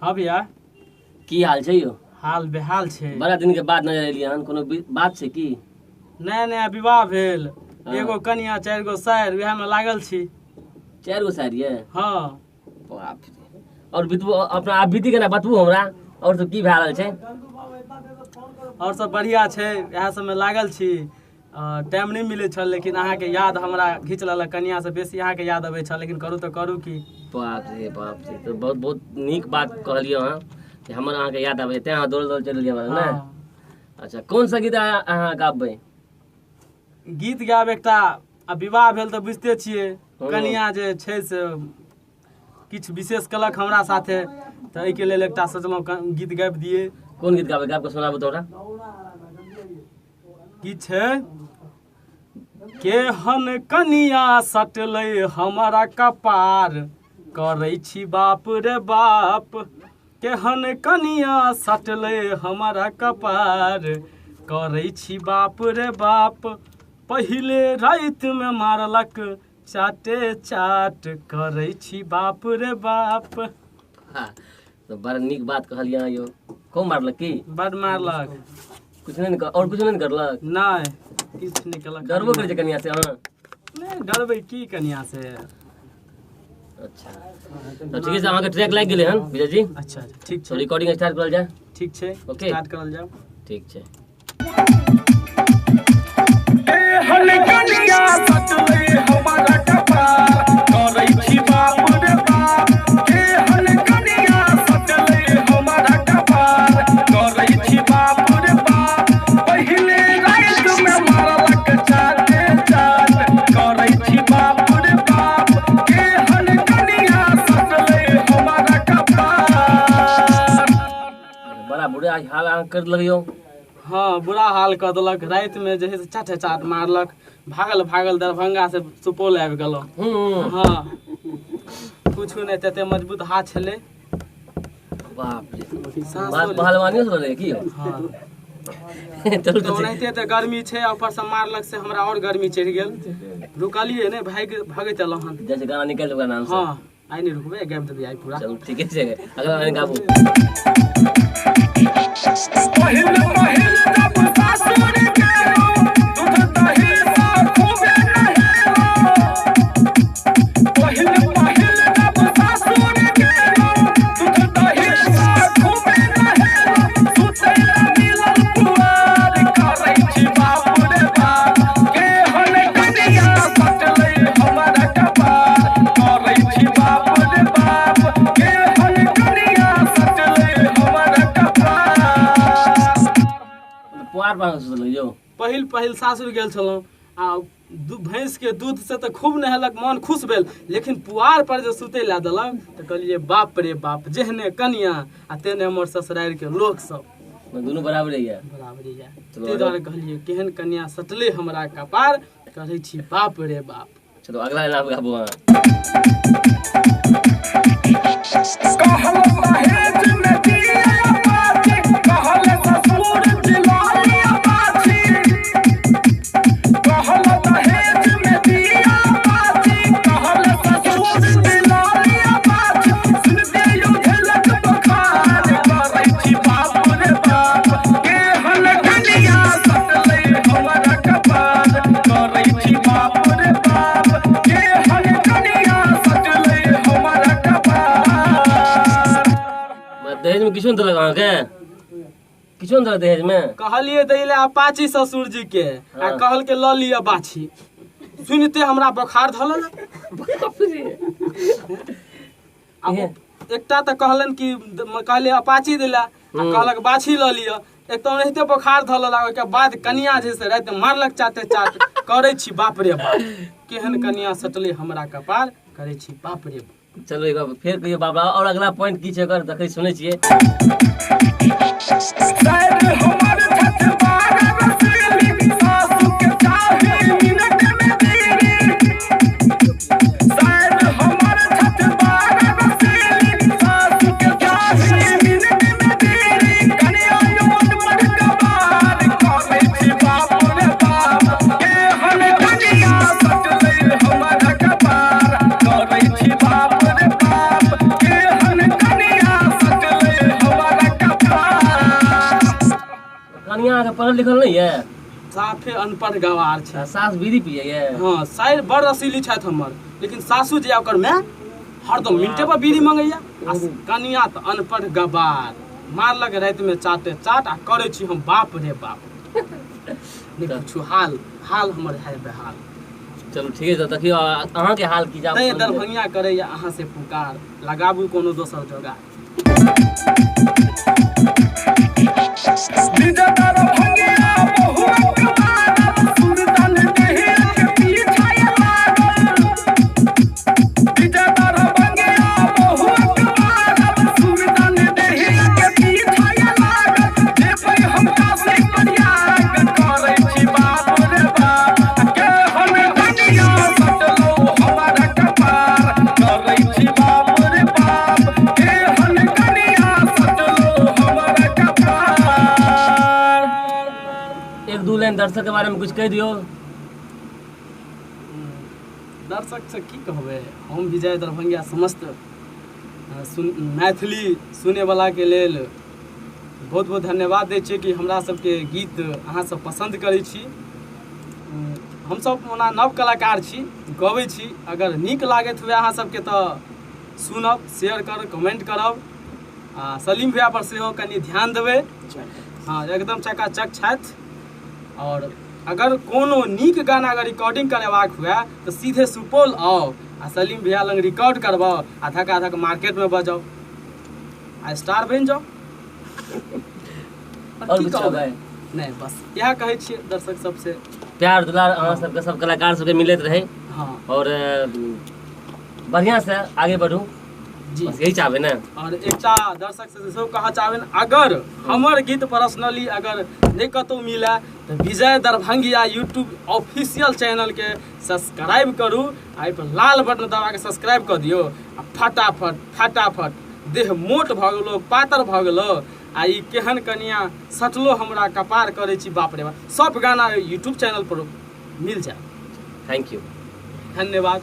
हाँ भैया की हाल छै यो? हाल बेहाल छै। बड़ा दिन के बाद नजर एलियै हन, कोनो बात छै की? नया नया विवाह भेल, एगो कन्या 4 गो सायर, वएह में लागल छी। 4 गो सायर ये? हाँ। बाप रे। और बितबू अपना आप बीती केना बतबू हमरा, और सब की भए रहल छै? और सब बढ़िया छै, इएह सब में लागल छी। टाइम नहीं मिले छल, लेकिन अहाँ के याद हमरा घींच लेलक, कन्या से बेसी अहाँ के याद अबै छल, लेकिन करू तो करू की। बाप रे बाप रे, तो बहुत बहुत नीक बात कहलियो हां कि हमर अहाँ के याद आबै, तें अहाँ दौड़ दौड़ चलि एलियै हमरा ने। अच्छा, कोन सा गीत अहाँ गाबबै? गीत गाब एकटा, विवाह भेल तऽ बुझते छियै, कन्या जे छै से किछु विशेष कलक हमरा साथे, तऽ एहिके लेल एकटा सोचलहुँ गीत गाबि दिए। कोन गीत गाबै? गाबि कऽ सुनाबू तो हमरा। की छै? केहन कनिया सटलै हमारा कपार, करै छी बाप रे बाप। केहन कनिया सटलै हमारा कपार, करै छी बाप रे बाप। पहिले रात में मारलक चाटे चाट, करै छी बाप रे बाप। तो बड़ा नीक बात कहलियै यो। खूब मारलक की? बड़ मारलक। कुछ नहीं और कुछ नहीं करलक? नहीं, किछ नहीं करलक। डरबो करै छै कनिया से अहाँ? नहीं डरबै की कनिया से। अच्छा, तो ठीक है, अहाँ के ट्रैक लाग गेलै हन विजय जी। अच्छा ठीक छै, रिकॉर्डिंग स्टार्ट करल जाए। ठीक छै, ओके स्टार्ट करल जाओ। ठीक छै। बुरा हाल कर लगियो। हाँ, बुरा हाल कर देलक। रात में जे है से चाटे चाट मारलक। भागल भागल दरभंगा से सुपौल आबि गेलो। हाँ, कुछ नहीं, तते मजबूत हाथ छले। बाप रे, बात पहलवानी से बोले की? हाँ। चलू तो ओनाहिते तो गर्मी छै, ऊपर से मारलक से हमरा और गर्मी चढ़ गेल। रुकलिए ने, भागैत एलहुँ हन। जैसे गाना निकल गया नाम से। हाँ, आई नहीं रुकबे, गाबि देबै आई पूरा। चलू ठीक है, अगला गाना गाबू। पहिल पहिल जब सासुर गेलो, दूध दही सा खूबे नहेलो। पहिल पहिल जब सासुर गेलो, दूध दही सा खूबे नहेलो। सुतैला मिलल पुआर, करै छी बाप रे बाप। केहन कनिया सटलै हमरा कपार, करै छी बाप रे बाप। केहन कनिया सटलै हमरा कपार। पुआर पान सुतलियो। पहिल पहिल सासुर गेल छलहुँ, आ भैंस के दूध से तो खूब नहेलक, मन खुश भेल। लेकिन पुआर पर जो सुतै ला देलक, तो कहलिए बाप रे बाप, जेहने कनिया आ तेने हमर ससुरारि के लोक सब। दोनों बराबर है? बराबर है। ताहि दुआरे कहलिए केहन कनिया सटले हमरा कपार, कहै छी बाप रे बाप। चलो अगला नाम गाबू अहाँ। कहल दहेज में दिया बाछी, कहल ससुर जिलालिया बाछी। कहल दहेज में दिया बाछी, कहल ससुर जिलालिया बाछी। सुनते उठलक बखार, करै छी बाप रे बाप। केहन कनिया सटलै हमरा कपार, करै छी बाप रे बाप। केहन कनिया सटलै हमरा कपार। दहेज में किछो देलक अहाँ के? किछो देलक दहेज में? कहलिए दैले अपाची ससुर जी के, आ कहल के ल लिया बाछी। सुनते हमरा बुखार धलल। एकटा तो कहलन कि कहले अपाची दिला, आ कहलक बाछी ल लिया। एक तो ओनाहिते बुखार धलल, ओके बाद कनिया जे से रात मारलक चाटे चाट, करै छी बाप रे बाप। केहन कनिया सटले हमरा कपार, करै छी बाप रे बाप। चलो एक बार फिर कहियो बाबा, और अगला पॉइंट की छै एकर देखै सुनै छियै। साइड हमर छठबार रसीली, सासु के चाही मिनट में देरी। साइड हमर छठबार रसीली, सासु के चाही मिनट में देरी। कनिया मन मन कबार, करै छी बाप रे बाप। केहन कनिया सटलै हमरा कपार, करै छी बाप रे बाप। केहन कनिया सटलै अहाँ के पढ़ल लिखल नहीं है साफे अनपढ़ गवार छै। सास बीड़ी पिए ये हाँ साइर बड़ रसीली छथि हमर, लेकिन सासू जे ओकर माय हरदम मिनटे पर बीड़ी मंगैया। आ कनिया तऽ अनपढ़ गवार, मारलक राति में चाटे चाट आ करे छी हम बाप रे बाप। नहीं पूछू हाल हाल हमर है बेहाल। चलू ठीक है, तो देखियो अहाँ के हाल की जाब तै दरभंगिया करैया अहाँ से पुकार, लगाबू कोनो दोसर जगह। डीजे दरभंगिया बहु कमाल सुल्तान देहिया के पीछे लागल। डीजे दरभंगिया बहु कमाल सुल्तान देहिया के पीछे लागल। जे भाई हमरा से प्रयाग करै छी बाप रे बाप, के हम कनिया सटलो हमरा कपार करै छी बाप रे बाप, के हम कनिया सटलो हमरा कपार। एक दो लाइन दर्शक के बारे में कुछ कह दियो। दर्शक से की कहबै, हम विजय दरभंगिया समस्त मैथिली सुने वाला के लेल बहुत बहुत धन्यवाद दै छियै कि हमरा सबके गीत अहाँ सब पसंद करै छी। हम सब ओना नव कलाकार छी, गबै छी, अगर नीक लागैत हुए अहाँ सबके तऽ सुनब, शेयर करब, कमेंट करब। आ सलीम भैया पर सेहो कनि ध्यान देबै। हाँ एकदम चकाचक छथि। और अगर कोनो नीक गाना अगर रिकॉर्डिंग करेबाक हुए तो सीधे सुपौल आओ आ सलीम भैया लग रिकॉर्ड करबाओ आ धक्का धक मार्केट में बजाओ आ स्टार बन जाओ। और की कुछ कहबै? कहबै? नहीं बस यह कहै छियै दर्शक सबसे प्यार दुलार अहाँ सबके सब कलाकार सबके मिलत रहे हाँ और बढ़िया से आगे बढ़ू, जी। बस यही चाहबे ना। और एकटा दर्शक से सेहो कहऽ चाहबनि, अगर हमर गीत पर्सनली अगर नहीं कतौ मिले तो विजय दरभंगिया यूट्यूब ऑफिशियल चैनल के सब्सक्राइब करू, एहि पर लाल बटन दबा के सब्सक्राइब कर दियो आ फटाफट फटाफट देह मोट भऽ गेलो, पातर भऽ गेलो आ ई केहन कनिया सटलो हमरा कपार करे छी बाप रे बाप, सब गाना यूट्यूब चैनल पर मिल जाए। थैंक यू, धन्यवाद।